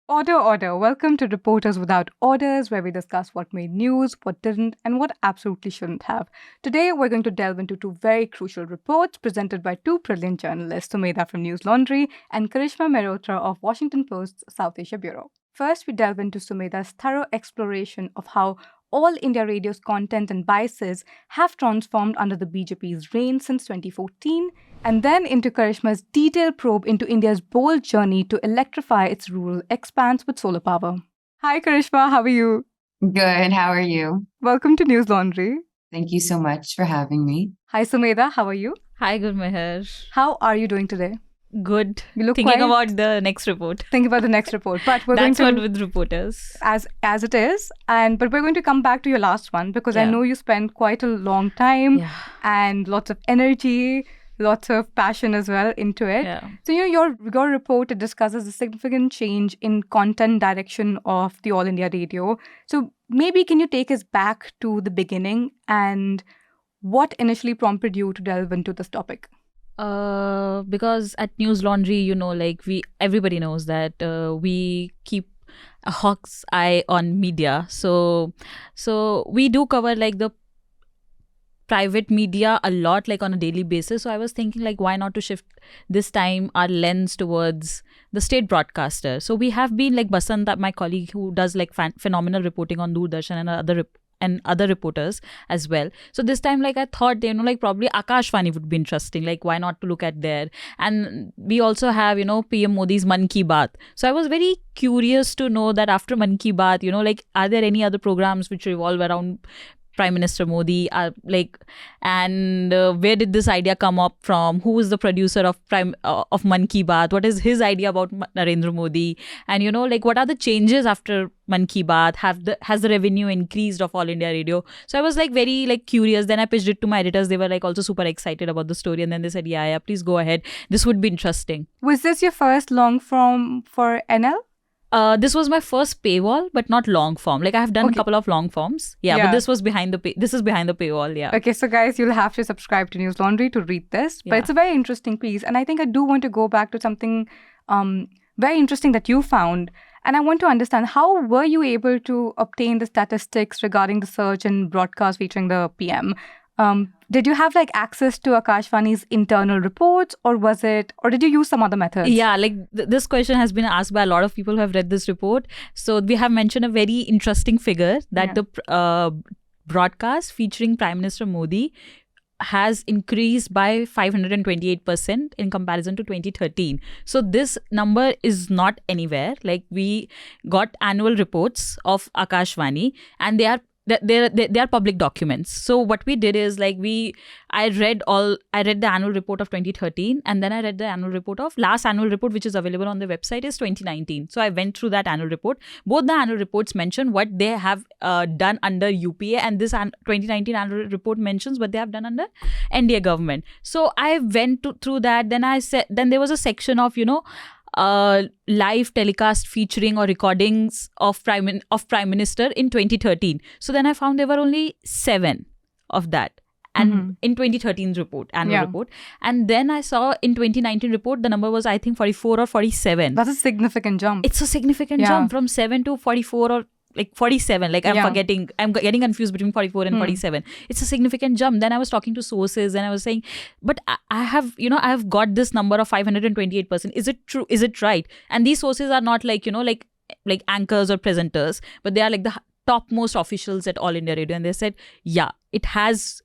Order, order. Welcome to Reporters Without Orders, where we discuss what made news, what didn't, and what absolutely shouldn't have. Today, we're going to delve into two very crucial reports presented by two brilliant journalists, Sumedha from Newslaundry and Karishma Mehrotra of Washington Post's South Asia Bureau. First, we delve into Sumedha's thorough exploration of how all India Radio's content and biases have transformed under the BJP's reign since 2014, and then into Karishma's detailed probe into India's bold journey to electrify its rural expanse with solar power. Hi Karishma, how are you? Good. How are you? Welcome to Newslaundry. Thank you so much for having me. Hi Sumedha, how are you? Hi, Gurmehar. How are you doing today? Good. You look Thinking quite- about the next report. Think about the next report, but we're That's going what to with reporters. as it is, but we're going to come back to your last one because I Yeah. know you spent quite a long time Yeah. and lots of energy, lots of passion as well into it. Yeah. So, your report, it discusses the significant change in content direction of the All India Radio. So maybe can you take us back to the beginning and what initially prompted you to delve into this topic? Because at Newslaundry, everybody knows that we keep a hawk's eye on media. So we do cover the private media a lot, on a daily basis. So I was thinking why not to shift this time our lens towards the state broadcaster. So we have been Basant, my colleague who does phenomenal reporting on Doordarshan and other reporters as well. So this time I thought probably Akashvani would be interesting, why not to look at there. And we also have PM Modi's Mann Ki Baat. So I was very curious to know that after Mann Ki Baat, are there any other programs which revolve around Prime Minister Modi, where did this idea come up from? Who is the producer of Mann Ki Baat? What is his idea about Narendra Modi? And what are the changes after Mann Ki Baat? Has the revenue increased of All India Radio? So I was very curious. Then I pitched it to my editors. They were also super excited about the story, and then they said, yeah, please go ahead. This would be interesting. Was this your first long form for NL? This was my first paywall, but not long form. I have done a couple of long forms. Yeah, but this was behind the this is behind the paywall. Yeah. Okay, so guys, you'll have to subscribe to Newslaundry to read this. But it's a very interesting piece. And I think I do want to go back to something very interesting that you found. And I want to understand, how were you able to obtain the statistics regarding the search and broadcast featuring the PM? Did you have access to Akashvani's internal reports, or did you use some other methods? Yeah, this question has been asked by a lot of people who have read this report. So we have mentioned a very interesting figure that the broadcast featuring Prime Minister Modi has increased by 528% in comparison to 2013. So this number is not anywhere. We got annual reports of Akashvani, and they are public documents. So what we did is I read the annual report of 2013, and then I read the last annual report, which is available on the website, is 2019. So I went through that annual report. Both the annual reports mention what they have done under UPA, and this 2019 annual report mentions what they have done under NDA government. So I went through that. Then there was a section of live telecast featuring or recordings of Prime Minister in 2013. So then I found there were only 7 of that. And in 2013's annual report. And then I saw in 2019 report, the number was, I think, 44 or 47. That's a significant jump. It's a significant jump from 7 to 44 or 47. I'm getting confused between 44 and 47. It's a significant jump. Then I was talking to sources and I was saying, but I have got this number of 528%. Is it true? Is it right? And these sources are not like anchors or presenters, but they are the topmost officials at All India Radio. And they said, yeah, it has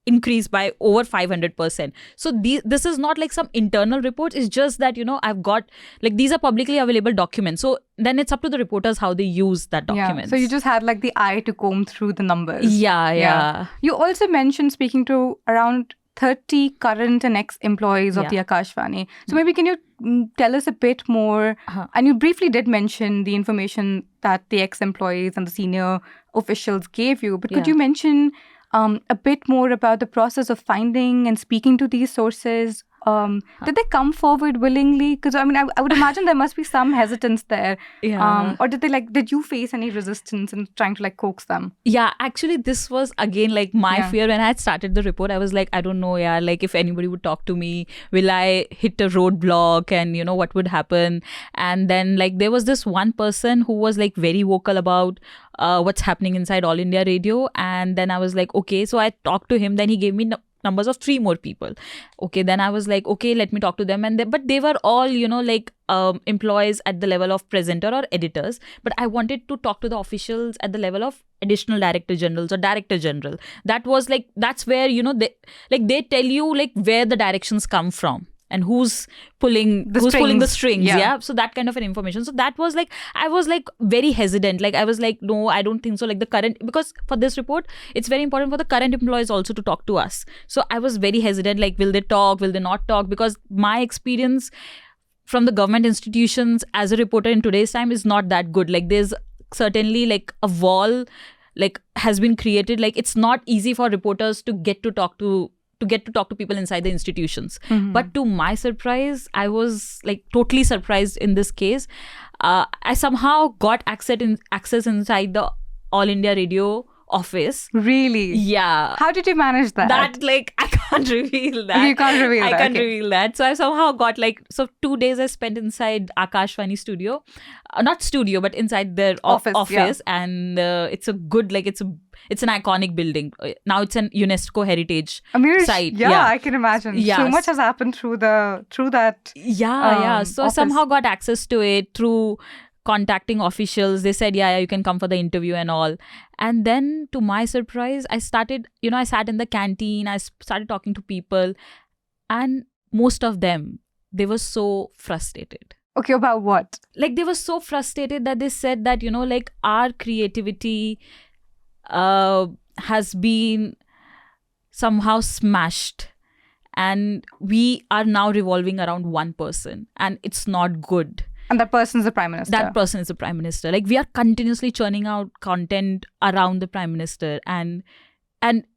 increased by over 500%. So this is not some internal reports. It's just that, I've got, these are publicly available documents. So then it's up to the reporters how they use that document. Yeah. So you just had the eye to comb through the numbers. Yeah. You also mentioned speaking to around 30 current and ex-employees of the Akashvani. So maybe can you tell us a bit more? And you briefly did mention the information that the ex-employees and the senior officials gave you. But could you mention a bit more about the process of finding and speaking to these sources? Did they come forward willingly? Because I mean, I would imagine there must be some hesitance there. Yeah. Or did you face any resistance in trying to coax them? Yeah, actually, this was again my fear when I had started the report. I was like, I don't know, if anybody would talk to me, will I hit a roadblock, and what would happen? And then there was this one person who was very vocal about what's happening inside All India Radio, and then I was like, okay, so I talked to him. Then he gave me numbers of 3 more people. Okay, then I was like, okay, let me talk to them. And but they were all employees at the level of presenter or editors, but I wanted to talk to the officials at the level of additional director generals or director general. That was that's where they tell you where the directions come from and who's pulling the strings. Yeah. So that kind of an information. So that was I was very hesitant. I was like, no, I don't think so. The current, because for this report, it's very important for the current employees also to talk to us. So I was very hesitant. Will they talk? Will they not talk? Because my experience from the government institutions as a reporter in today's time is not that good. There's certainly a wall has been created. It's not easy for reporters to get to talk to people inside the institutions. Mm-hmm. But to my surprise, I was totally surprised in this case. I somehow got access inside the All India Radio office. Really? Yeah. How did you manage that? That I can't reveal that. You can't reveal that. I can't reveal that. So I somehow got so 2 days I spent inside Akashvani studio. Not studio, but inside their office. Yeah. And it's a good, it's an iconic building. Now it's an UNESCO heritage site. Yeah, I can imagine. Yeah. So much has happened through that. Yeah. So I somehow got access to it through contacting officials. They said, yeah, you can come for the interview and all. And then to my surprise, I started, I sat in the canteen, I started talking to people, and most of them, they were so frustrated. Okay, about what? They were so frustrated that they said that, our creativity has been somehow smashed, and we are now revolving around one person, and it's not good. And that person is the Prime Minister. That person is the Prime Minister. We are continuously churning out content around the Prime Minister, and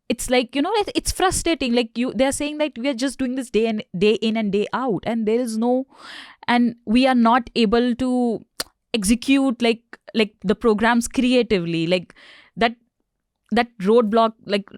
it's it's frustrating. They're saying that we are just doing this day in and day out, and there is no, and we are not able to execute the programs creatively. That roadblock.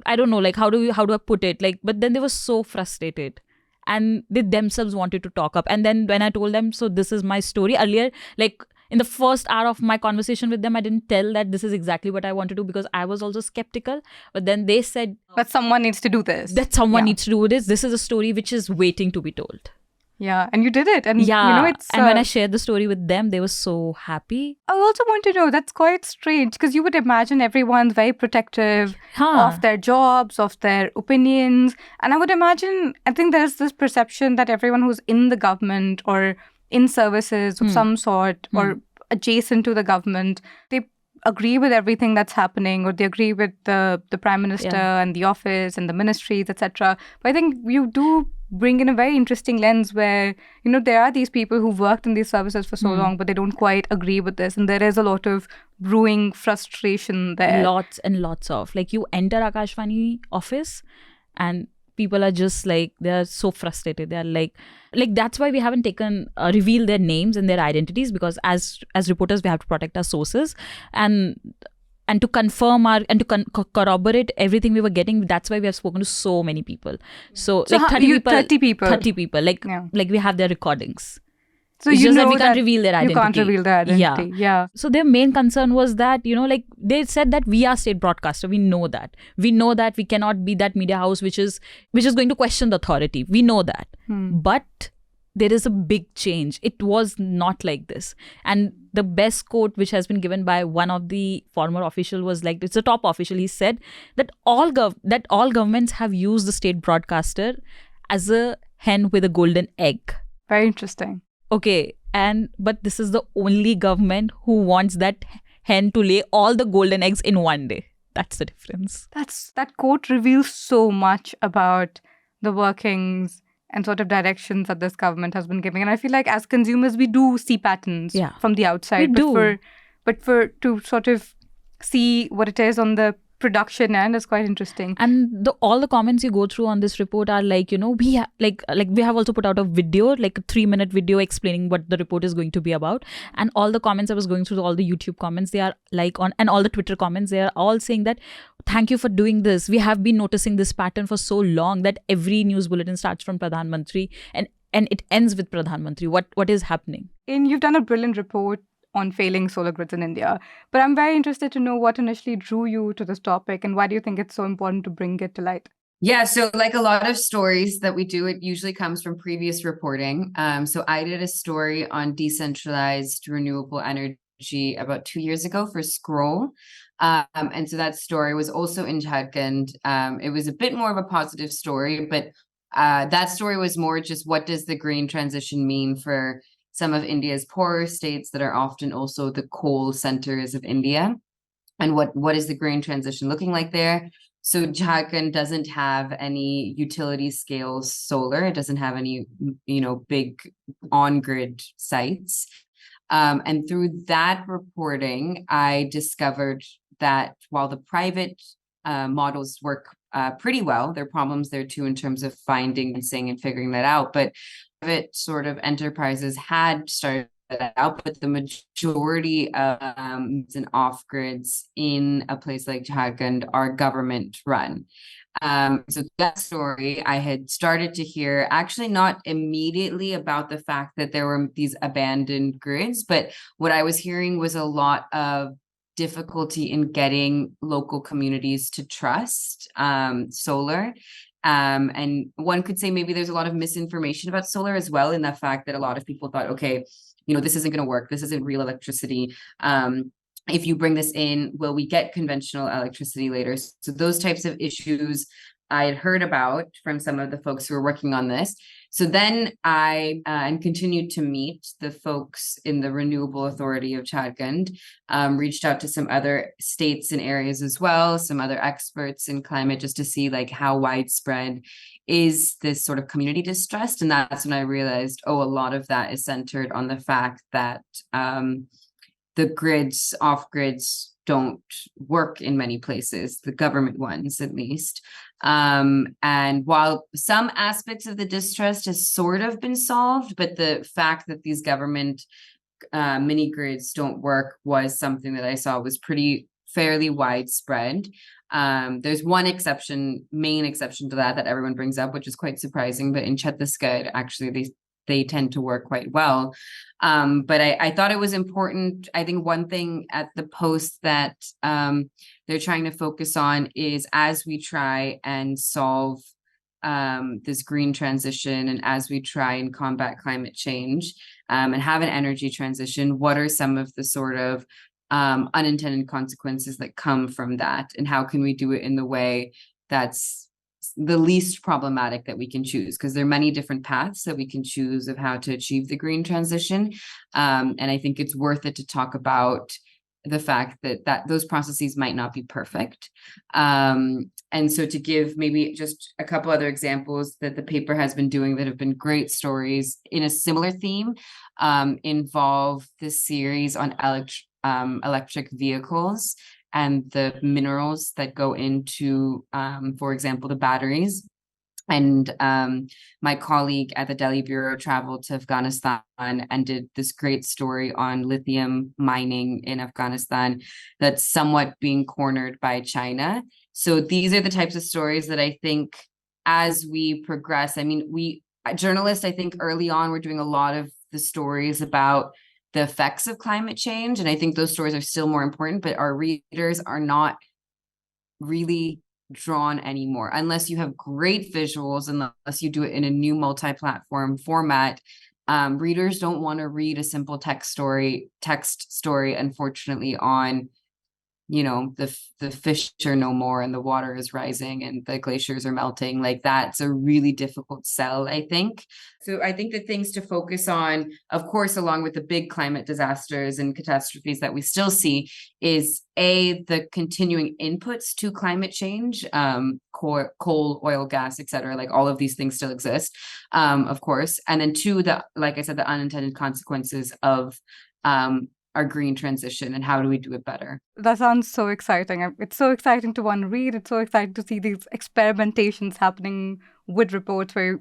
I don't know. How do I put it? But then they were so frustrated. And they themselves wanted to talk up. And then when I told them, so this is my story. Earlier, in the first hour of my conversation with them, I didn't tell that this is exactly what I want to do, because I was also skeptical. But then they said that someone needs to do this. Needs to do this. This is a story which is waiting to be told. Yeah, and you did it. And it's... And when I shared the story with them, they were so happy. I also want to know, that's quite strange, because you would imagine everyone's very protective of their jobs, of their opinions. And I would imagine, I think there's this perception that everyone who's in the government or in services of some sort or adjacent to the government, they agree with everything that's happening, or they agree with the Prime Minister and the office and the ministries, etc. But I think you do bring in a very interesting lens where, there are these people who've worked in these services for so long, but they don't quite agree with this. And there is a lot of brewing frustration there. Lots and lots of. You enter Akashvani office and people are just they're so frustrated. They're that's why we haven't revealed their names and their identities, because as reporters, we have to protect our sources and to confirm to corroborate everything we were getting. That's why we have spoken to so many people. So 30 people. 30 people. We have their recordings. So it's just that we can't reveal their identity. You can't reveal their identity. Yeah. So their main concern was that, they said that we are state broadcaster. We know that. We know that we cannot be that media house which is going to question the authority. We know that. But there is a big change. It was not like this. And the best quote which has been given by one of the former official was it's a top official. He said that all governments have used the state broadcaster as a hen with a golden egg. Very interesting. Okay, but this is the only government who wants that hen to lay all the golden eggs in one day. That's the difference. That quote reveals so much about the workings and sort of directions that this government has been giving. And I feel like as consumers, we do see patterns from the outside. We do. But to sort of see what it is on the production end is quite interesting. And all the comments you go through on this report are like, we we have also put out a video, like a 3-minute video explaining what the report is going to be about. And all the comments I was going through, all the YouTube comments, they are like and all the Twitter comments, they are all saying that thank you for doing this. We have been noticing this pattern for so long that every news bulletin starts from Pradhan Mantri and it ends with Pradhan Mantri. What is happening? And you've done a brilliant report on failing solar grids in India. But I'm very interested to know what initially drew you to this topic and why do you think it's so important to bring it to light? Yeah, so like a lot of stories that we do, it usually comes from previous reporting. So I did a story on decentralized renewable energy about 2 years ago for Scroll. And so that story was also in Jharkhand. It was a bit more of a positive story, but that story was more just what does the green transition mean for some of India's poorer states that are often also the coal centers of India, and what is the green transition looking like there? So Jharkhand doesn't have any utility scale solar. It doesn't have any, big on-grid sites. And through that reporting, I discovered that while the private models work pretty well, there are problems there too in terms of finding and figuring that out. But private sort of enterprises had started that out, but the majority of and off-grids in a place like Jharkhand are government run. So that story, I had started to hear, actually not immediately about the fact that there were these abandoned grids, but what I was hearing was a lot of difficulty in getting local communities to trust solar. And one could say maybe there's a lot of misinformation about solar as well, in the fact that a lot of people thought, okay, this isn't going to work. This isn't real electricity. If you bring this in, will we get conventional electricity later? So those types of issues I had heard about from some of the folks who were working on this. So then I continued to meet the folks in the Renewable Authority of Jharkhand, reached out to some other states and areas as well, some other experts in climate, just to see like how widespread is this sort of community distrust. And that's when I realized, a lot of that is centered on the fact that the grids, off grids, don't work in many places, the government ones at least. And while some aspects of the distrust has sort of been solved, but the fact that these government mini grids don't work was something that I saw was fairly widespread. There's one main exception to that everyone brings up, which is quite surprising, but in Chhattisgarh, actually, they tend to work quite well. But I thought it was important. I think one thing at the post that they're trying to focus on is, as we try and solve this green transition, and as we try and combat climate change and have an energy transition, what are some of the sort of unintended consequences that come from that? And how can we do it in the way that's the least problematic that we can choose? Because there are many different paths that we can choose of how to achieve the green transition. And I think it's worth it to talk about the fact that those processes might not be perfect. And so to give maybe just a couple other examples that the paper has been doing that have been great stories in a similar theme, involve this series on electric vehicles and the minerals that go into, for example, the batteries. And my colleague at the Delhi Bureau traveled to Afghanistan and did this great story on lithium mining in Afghanistan that's somewhat being cornered by China. So these are the types of stories that I think as we progress, I mean, journalists, I think early on, we're doing a lot of the stories about the effects of climate change. And I think those stories are still more important, but our readers are not really drawn anymore unless you have great visuals, unless you do it in a new multi-platform format. Readers don't want to read a simple text story, unfortunately, on the fish are no more and the water is rising and the glaciers are melting. Like, that's a really difficult sell, I think. So I think the things to focus on, of course, along with the big climate disasters and catastrophes that we still see, is the continuing inputs to climate change, coal, oil, gas, etc. Like, all of these things still exist, of course. And then two, like I said, the unintended consequences of our green transition and how do we do it better. That sounds so exciting. It's so exciting to read. It's so exciting to see these experimentations happening with reports where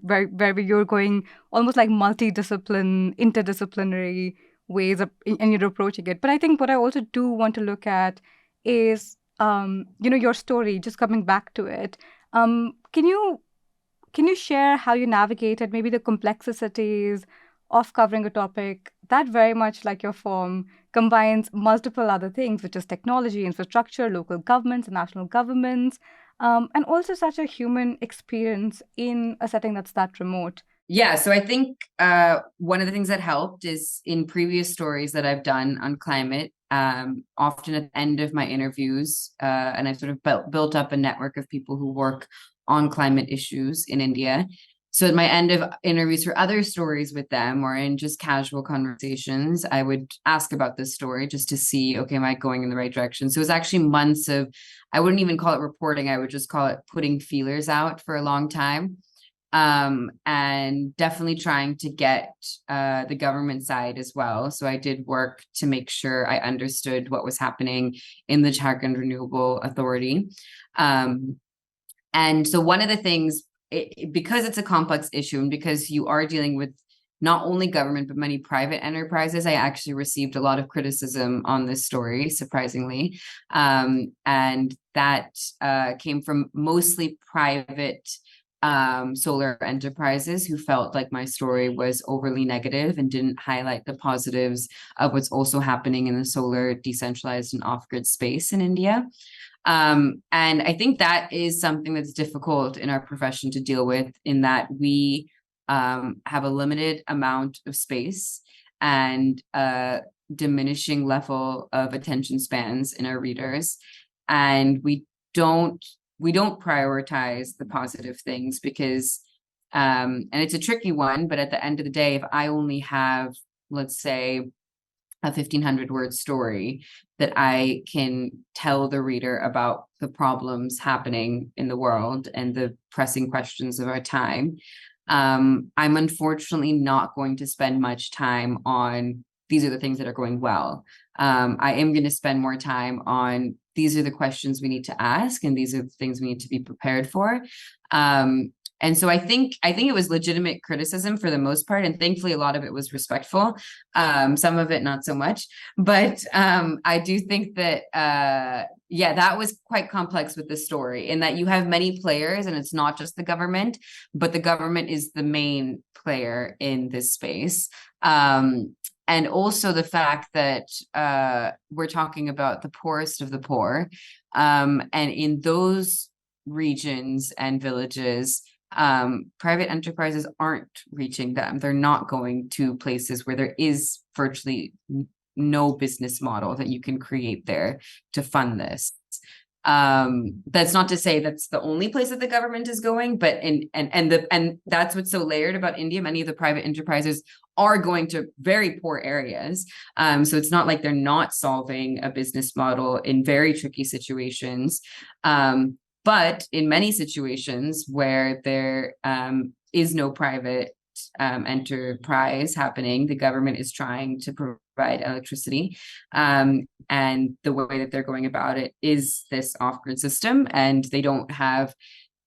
you're going almost like multidiscipline, interdisciplinary ways and you're approaching it. But I think what I also do want to look at is, your story, just coming back to it. Can you share how you navigated maybe the complexities of covering a topic that very much like your form combines multiple other things, which is technology, infrastructure, local governments, and national governments, and also such a human experience in a setting that's that remote? Yeah, so I think one of the things that helped is in previous stories that I've done on climate, often at the end of my interviews, and I've sort of built up a network of people who work on climate issues in India. So at my end of interviews for other stories with them or in just casual conversations, I would ask about this story just to see, okay, am I going in the right direction? So it was actually months of, I wouldn't even call it reporting. I would just call it putting feelers out for a long time. And definitely trying to get the government side as well. So I did work to make sure I understood what was happening in the Jharkhand Renewable Authority. And so one of the things, because it's a complex issue and because you are dealing with not only government, but many private enterprises, I actually received a lot of criticism on this story, surprisingly. And that came from mostly private solar enterprises who felt like my story was overly negative and didn't highlight the positives of what's also happening in the solar decentralized and off-grid space in India. And I think that is something that's difficult in our profession to deal with, in that we have a limited amount of space and a diminishing level of attention spans in our readers. And we don't prioritize the positive things because, and it's a tricky one, but at the end of the day, if I only have, let's say, a 1,500 word story that I can tell the reader about the problems happening in the world and the pressing questions of our time, I'm unfortunately not going to spend much time on these are the things that are going well. I am going to spend more time on these are the questions we need to ask, and these are the things we need to be prepared for. And so I think it was legitimate criticism for the most part, and thankfully a lot of it was respectful. Some of it not so much, but I do think that that was quite complex with the story, in that you have many players, and it's not just the government, but the government is the main player in this space. And also the fact that we're talking about the poorest of the poor, and in those regions and villages, private enterprises aren't reaching them. They're not going to places where there is virtually no business model that you can create there to fund this. That's not to say that's the only place that the government is going, but and that's what's so layered about India. Many of the private enterprises are going to very poor areas. So it's not like they're not solving a business model in very tricky situations. But in many situations where there is no private enterprise happening, the government is trying to provide electricity. And the way that they're going about it is this off-grid system, and they don't have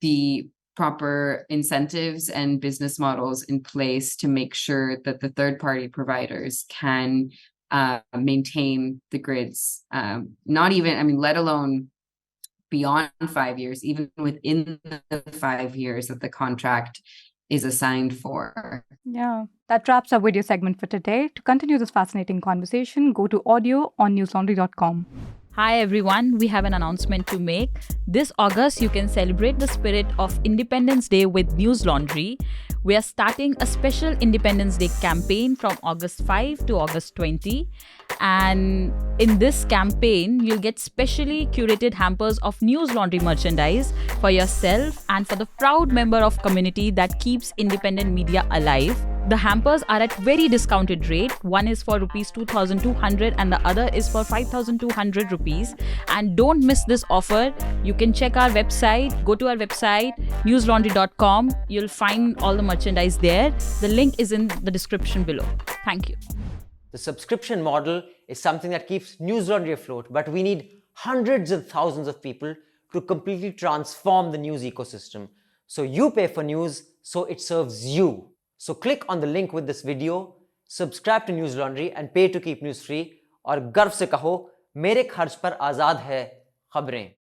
the proper incentives and business models in place to make sure that the third-party providers can maintain the grids. Let alone beyond 5 years, even within the 5 years that the contract is assigned for. Yeah, that wraps our video segment for today. To continue this fascinating conversation, go to audio on newslaundry.com. Hi everyone, we have an announcement to make. This August, you can celebrate the spirit of Independence Day with Newslaundry. We are starting a special Independence Day campaign from August 5 to August 20. And in this campaign, you'll get specially curated hampers of Newslaundry merchandise for yourself and for the proud member of community that keeps independent media alive. The hampers are at very discounted rate. One is for rupees 2,200 and the other is for 5,200 rupees. And don't miss this offer. You can check our website. Go to our website, newslaundry.com. You'll find all the merchandise there. The link is in the description below. Thank you. The subscription model is something that keeps Newslaundry afloat, but we need hundreds of thousands of people to completely transform the news ecosystem. So you pay for news, so it serves you. So click on the link with this video, subscribe to Newslaundry and pay to keep news free, और गर्व से कहो मेरे खर्च पर आजाद है खबरें.